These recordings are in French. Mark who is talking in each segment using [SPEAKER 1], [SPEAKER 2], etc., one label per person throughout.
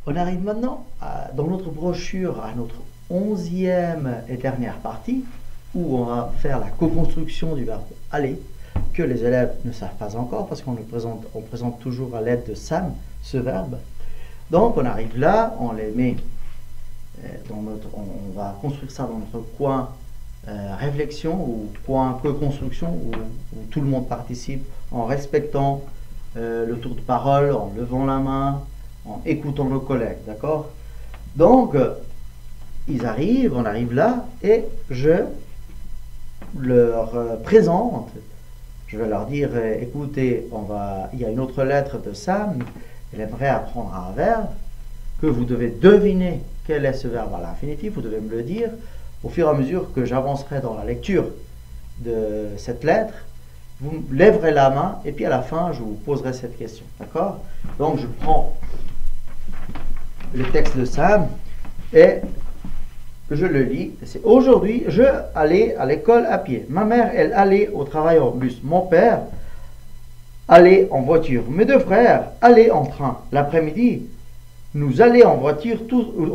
[SPEAKER 1] On arrive maintenant dans notre brochure à notre 11e et dernière partie où on va faire la co-construction du verbe aller que les élèves ne savent pas encore parce qu'on présente toujours à l'aide de Sam ce verbe. Donc on arrive là, on les met on va construire ça dans notre coin réflexion ou coin co-construction où tout le monde participe en respectant le tour de parole, en levant la main, en écoutant nos collègues, d'accord? Donc, on arrive là, et je leur présente, je vais leur dire, écoutez, il y a une autre lettre de Sam, elle aimerait apprendre un verbe, que vous devez deviner quel est ce verbe à l'infinitif, vous devez me le dire, au fur et à mesure que j'avancerai dans la lecture de cette lettre, vous lèverez la main, et puis à la fin, je vous poserai cette question, d'accord? Donc, je prends le texte de Sam et je le lis. C'est aujourd'hui, je allais à l'école à pied. Ma mère, elle allait au travail en bus. Mon père allait en voiture. Mes deux frères allaient en train. L'après-midi, nous allions en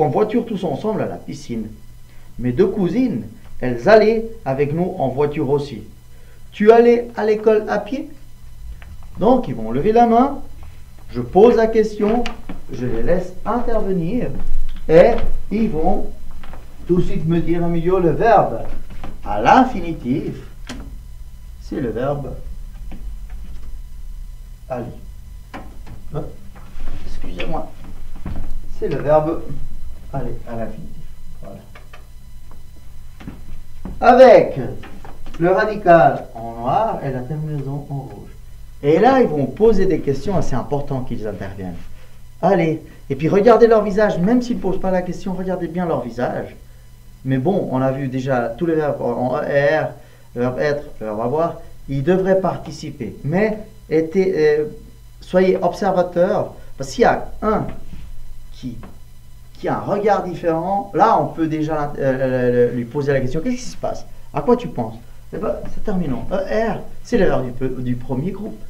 [SPEAKER 1] voiture tous ensemble à la piscine. Mes deux cousines, elles allaient avec nous en voiture aussi. Tu allais à l'école à pied? Donc, ils vont lever la main. Je pose la question, je les laisse intervenir et ils vont tout de suite me dire au milieu le verbe à l'infinitif. C'est le verbe aller. Excusez-moi. C'est le verbe aller à l'infinitif. Voilà. Avec le radical en noir et la terminaison en rouge. Et là, ils vont poser des questions assez importantes qu'ils interviennent. Allez, et puis regardez leur visage, même s'ils ne posent pas la question, regardez bien leur visage. Mais bon, on a vu déjà tous les verbes en ER, le verbe être, le verbe avoir, ils devraient participer. Mais soyez observateurs, parce qu'il y a un qui a un regard différent, là on peut déjà lui poser la question, qu'est-ce qui se passe? À quoi tu penses? Eh bien, c'est terminant. ER, c'est le verbe du premier groupe.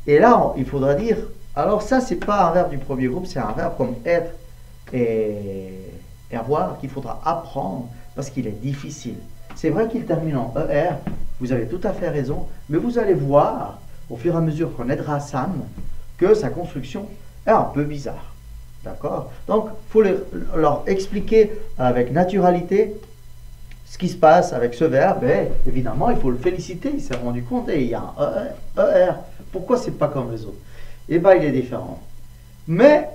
[SPEAKER 1] Et là, il faudra dire, alors ça, c'est pas un verbe du premier groupe, c'est un verbe comme être et avoir qu'il faudra apprendre parce qu'il est difficile. C'est vrai qu'il termine en ER, vous avez tout à fait raison, mais vous allez voir, au fur et à mesure qu'on aidera Sam, que sa construction est un peu bizarre. D'accord? Donc, il faut leur expliquer avec naturalité ce qui se passe avec ce verbe, et évidemment, il faut le féliciter, il s'est rendu compte, et il y a un ER. Pourquoi c'est pas comme les autres? Eh bien, il est différent. Mais,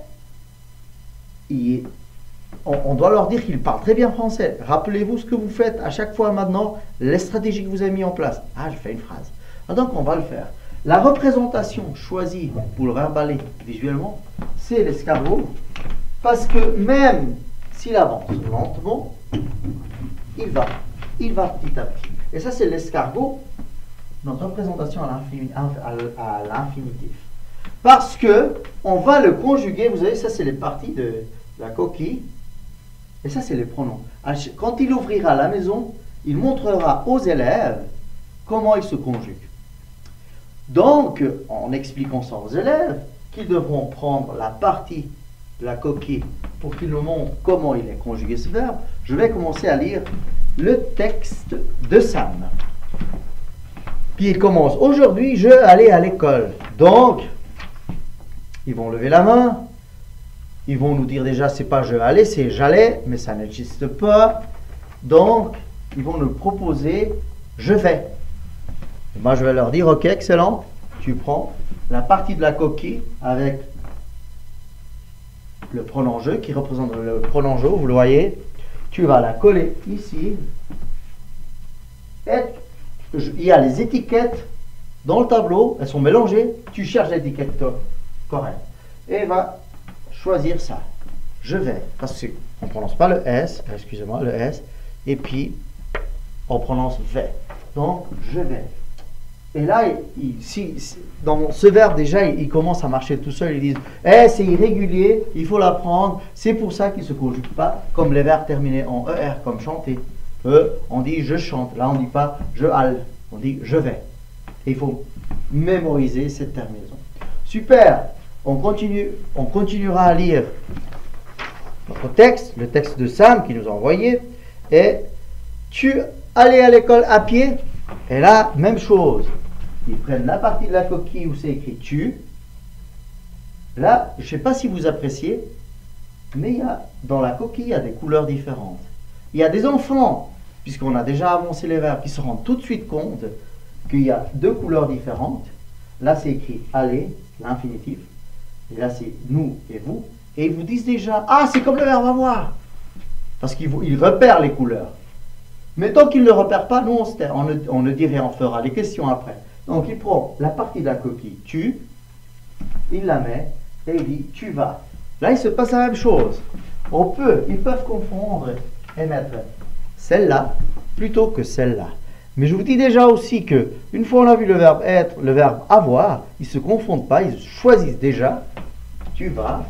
[SPEAKER 1] on doit leur dire qu'ils parlent très bien français. Rappelez-vous ce que vous faites à chaque fois maintenant, les stratégies que vous avez mises en place. Ah, je fais une phrase. Ah, donc, on va le faire. La représentation choisie pour le verbe aller visuellement, c'est l'escargot, parce que même s'il avance lentement, il va petit à petit. Et ça, c'est l'escargot, notre représentation à l'infinitif. Parce que on va le conjuguer, vous savez, ça, c'est les parties de la coquille, et ça, c'est les pronoms. Quand il ouvrira la maison, il montrera aux élèves comment il se conjugue. Donc, en expliquant ça aux élèves, qu'ils devront prendre la partie de la coquille pour qu'ils nous montrent comment il est conjugué ce verbe, je vais commencer à lire le texte de Sam. Puis il commence. Aujourd'hui, je allais à l'école. Donc, ils vont lever la main. Ils vont nous dire déjà, c'est pas je allais, c'est j'allais, mais ça n'existe pas. Donc, ils vont nous proposer je vais. Et moi, je vais leur dire, ok, excellent. Tu prends la partie de la coquille avec le pronom je qui représente le pronom je, vous le voyez. Tu vas la coller ici. Et il y a les étiquettes dans le tableau, elles sont mélangées. Tu cherches l'étiquette correcte et va choisir ça. Je vais, parce qu'on ne prononce pas le S, excusez-moi, le S, et puis on prononce vais. Donc, je vais. Et là, dans ce verbe, déjà, il commence à marcher tout seul. Ils disent, c'est irrégulier, il faut l'apprendre. C'est pour ça qu'il ne se conjugue pas comme les verbes terminés en ER, comme chanter. On dit je chante. Là, on ne dit pas je halle. On dit je vais. Et il faut mémoriser cette terminaison. Super. On continuera à lire notre texte, le texte de Sam qui nous a envoyé, est tu allais à l'école à pied. Et là, même chose. Ils prennent la partie de la coquille où c'est écrit tu. Là, je ne sais pas si vous appréciez, mais dans la coquille, il y a des couleurs différentes. Il y a des enfants, puisqu'on a déjà avancé les verbes, qui se rendent tout de suite compte qu'il y a deux couleurs différentes. Là, c'est écrit aller, l'infinitif. Et là, c'est nous et vous. Et ils vous disent déjà, ah, c'est comme le verbe avoir. Parce qu'ils repèrent les couleurs. Mais tant qu'ils ne le repèrent pas, nous, on se tait. On ne dit rien, on fera les questions après. Donc, il prend la partie de la coquille, tu, il la met, et il dit, tu vas. Là, il se passe la même chose. Ils peuvent confondre et mettre celle-là plutôt que celle-là. Mais je vous dis déjà aussi que, une fois on a vu le verbe être, le verbe avoir, ils ne se confondent pas, ils choisissent déjà, tu vas.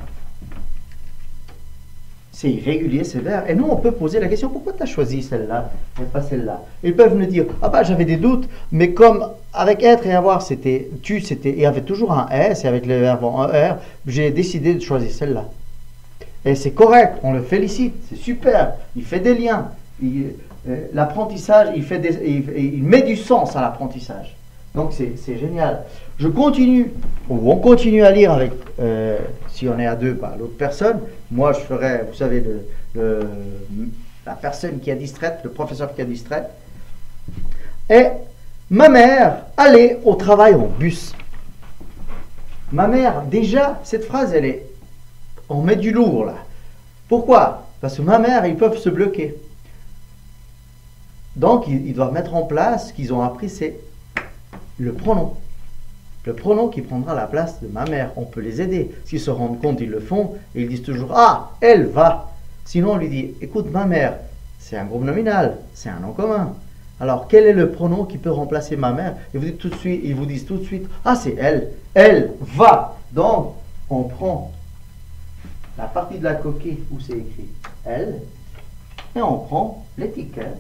[SPEAKER 1] C'est irrégulier ces verbes. Et nous, on peut poser la question, pourquoi tu as choisi celle-là et pas celle-là? Ils peuvent nous dire, ah bah j'avais des doutes, mais comme avec être et avoir, c'était tu, et il y avait toujours un S, et avec le verbe en ER, j'ai décidé de choisir celle-là. Et c'est correct, on le félicite, c'est super, il fait des liens. L'apprentissage, il met du sens à l'apprentissage. Donc c'est génial. On continue à lire avec, si on est à deux, l'autre personne. Moi, je ferai, vous savez, la personne qui est distraite, le professeur qui est distrait. Et ma mère allait au travail en bus. Ma mère, déjà, cette phrase, on met du lourd là. Pourquoi? Parce que ma mère, ils peuvent se bloquer. Donc, ils doivent mettre en place ce qu'ils ont appris, c'est le pronom. Le pronom qui prendra la place de ma mère. On peut les aider. S'ils se rendent compte, ils le font. Et ils disent toujours, ah, elle va. Sinon, on lui dit, écoute, ma mère, c'est un groupe nominal, c'est un nom commun. Alors, quel est le pronom qui peut remplacer ma mère? Ils vous disent tout de suite, ah, c'est elle. Elle va. Donc, on prend la partie de la coquille où c'est écrit elle. Et on prend l'étiquette.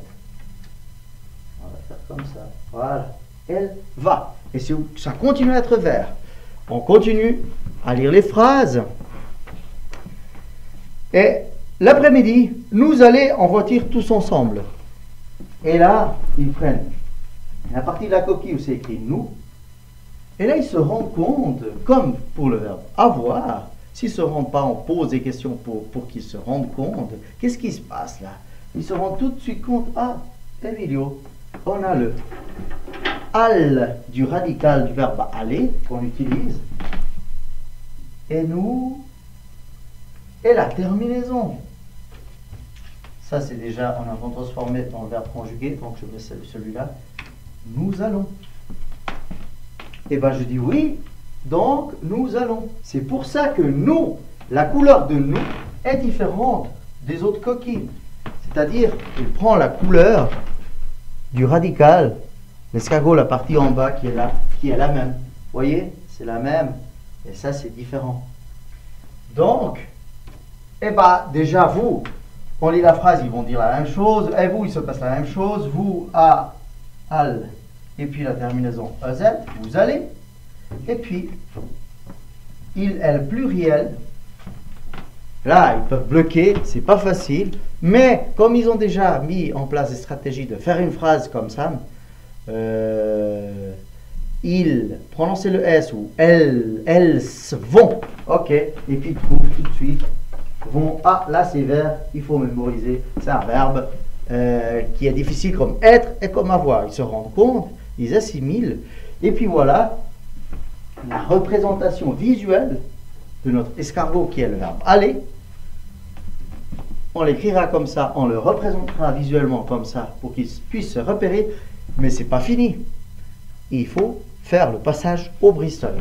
[SPEAKER 1] On va faire comme ça. Voilà. Elle va. Et ça continue à être vert. On continue à lire les phrases. Et l'après-midi, nous allons en voiture tous ensemble. Et là, ils prennent la partie de la coquille où c'est écrit nous. Et là, ils se rendent compte, comme pour le verbe avoir, s'ils ne se rendent pas, on pose des questions pour qu'ils se rendent compte. Qu'est-ce qui se passe là? Ils se rendent tout de suite compte, ah, Emilio, on a le al du radical du verbe aller qu'on utilise. Et nous, et la terminaison. Ça, c'est déjà, on a transformé dans le verbe conjugué, donc je mets celui-là. Nous allons. Et bien, je dis oui, donc nous allons. C'est pour ça que nous, la couleur de nous est différente des autres coquilles. C'est-à-dire, il prend la couleur du radical, l'escargot, la partie en bas qui est là, qui est la même. Vous voyez, c'est la même. Et ça, c'est différent. Donc, eh bien, déjà, vous, on lit la phrase, ils vont dire la même chose. Et vous, il se passe la même chose. Vous, à, al, et puis la terminaison EZ, vous allez. Et puis, il, elle, pluriel. Là, ils peuvent bloquer, c'est pas facile. Mais, comme ils ont déjà mis en place des stratégies de faire une phrase comme ça, ils, prononcez le S ou elles vont. Ok. Et puis, ils trouvent tout de suite. Vont, ah, là c'est vert, il faut mémoriser, c'est un verbe qui est difficile comme être et comme avoir. Ils se rendent compte, ils assimilent, et puis voilà, la représentation visuelle de notre escargot qui est le verbe aller. On l'écrira comme ça, on le représentera visuellement comme ça pour qu'il puisse se repérer, mais c'est pas fini. Il faut faire le passage au Bristol.